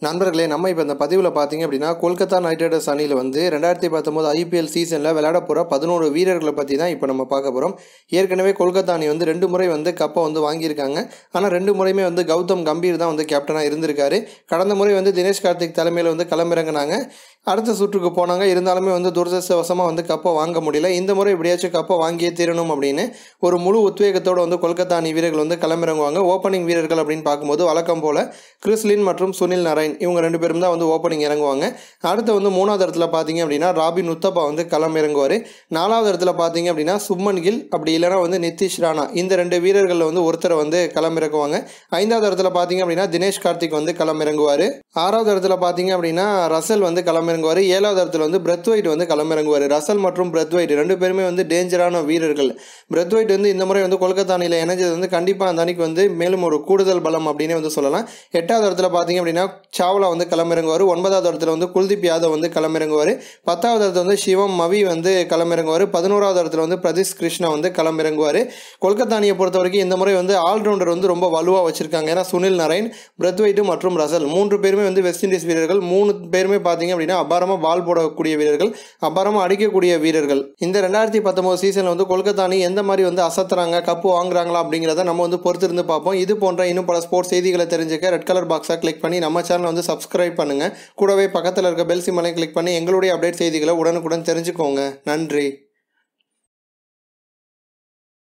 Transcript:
நண்பர்களே, நம்ம இப்போ இந்த பதிவில் பார்த்தீங்க அப்படின்னா கொல்கத்தா நைட் ரைடர்ஸ் அணியில் வந்து 2019 ஐபிஎல் சீசனில் விளையாட போகிற 11 வீரர்களை பற்றி தான் இப்போ நம்ம பார்க்க போகிறோம். ஏற்கனவே கொல்கத்தா அணி வந்து 2 முறை வந்து கப்பை வந்து வாங்கியிருக்காங்க. ஆனால் 2 முறையுமே வந்து கௌதம் கம்பீர் தான் வந்து கேப்டனாக இருந்திருக்காரு. கடந்த முறை வந்து தினேஷ் கார்த்திக் தலைமையில் வந்து களமிறங்கினாங்க. அடுத்த சுற்றுக்கு போனாங்க. இருந்தாலுமே வந்து துரதிர்ஷ்டவசமாக வந்து கப்பை வாங்க முடியல. இந்த முறை எப்படியாச்சும் கப்பை வாங்கியே தீரணும் அப்படின்னு ஒரு முழு உத்வேகத்தோடு வந்து கொல்கத்தா அணி வீரர்கள் வந்து களமிறங்குவாங்க. ஓப்பனிங் வீரர்கள் அப்படின்னு பார்க்கும்போது வழக்கம் போல் கிறிஸ்லின் மற்றும் சுனில் நரைன் இவங்க 2 பேரும் தான் வந்து ஓப்பனிங் இறங்குவாங்க. அடுத்து வந்து 3வது இடத்துல பார்த்தீங்க அப்படின்னா ராபின் உத்தப்பா வந்து களமிறங்குவார். 4வது இடத்துல பார்த்தீங்க அப்படின்னா சுப்மன் கில், அப்படி இல்லைனா வந்து நிதிஷ் ராணா, இந்த 2 வீரர்களில் வந்து ஒருத்தரை வந்து களமிறக்குவாங்க. 5வது இடத்துல பார்த்தீங்க அப்படின்னா தினேஷ் கார்த்திக் வந்து களமிறங்குவார். 6வது இடத்துல பார்த்தீங்க அப்படின்னா ரசல் வந்து களமிறங்குவார். 7வது இடத்துல வந்து பிரத்வைட் வந்து களமிறங்குவார். ரசல் மற்றும் பிரத்வைட் 2 பேருமே வந்து டேஞ்சரான வீரர்கள். பிரத்வைட் வந்து இந்த முறை வந்து கொல்கத்தா அணியில் இணைஞ்சது வந்து கண்டிப்பாக அந்த அணிக்கு வந்து மேலும் ஒரு கூடுதல் பலம் அப்படின்னே வந்து சொல்லலாம். 8வது இடத்துல பார்த்தீங்க அப்படின்னா சாவ்லா வந்து களமிறங்குவார். 9வது இடத்துல வந்து குல்தீப் யாதவ் வந்து களமிறங்குவார். 10வது இடத்துல வந்து சிவம் மவி வந்து களமிறங்குவார். 11வது இடத்துல வந்து பிரதிஷ் கிருஷ்ணா வந்து களமிறங்குவார். கொல்கத்தா அணியை பொறுத்த வரைக்கும் இந்த முறை வந்து ஆல்ரவுண்டர் வந்து ரொம்ப வலுவாக வச்சிருக்காங்க. ஏன்னா சுனில் நரைன், பிரத்வைட் மற்றும் ரசல் 3 பேருமே வந்து வெஸ்ட் இண்டீஸ் வீரர்கள். 3 பேருமே பார்த்தீங்க அப்படின்னா அபாரமாக பால் போடக்கூடிய வீரர்கள், அபாரமாக அடிக்கக்கூடிய வீரர்கள். இந்த 2019 சீசனில் வந்து கொல்கத்தா அணி எந்த மாதிரி வந்து அசத்துறாங்க, கப்பு வாங்குறாங்களா அப்படிங்கிறத நம்ம வந்து பொறுத்திருந்து பார்ப்போம். இது போன்ற இன்னும் பல ஸ்போர்ட்ஸ் செய்திகளை தெரிஞ்சுக்க ரெட் கலர் பாக்ஸை கிளிக் பண்ணி நம்ம சேனலை வந்து சப்ஸ்கிரைப் பண்ணுங்கள். கூடவே பக்கத்தில் இருக்க பெல் சிம்பலையும் கிளிக் பண்ணி எங்களுடைய அப்டேட் செய்திகளை உடனுக்குடன் தெரிஞ்சுக்கோங்க. நன்றி.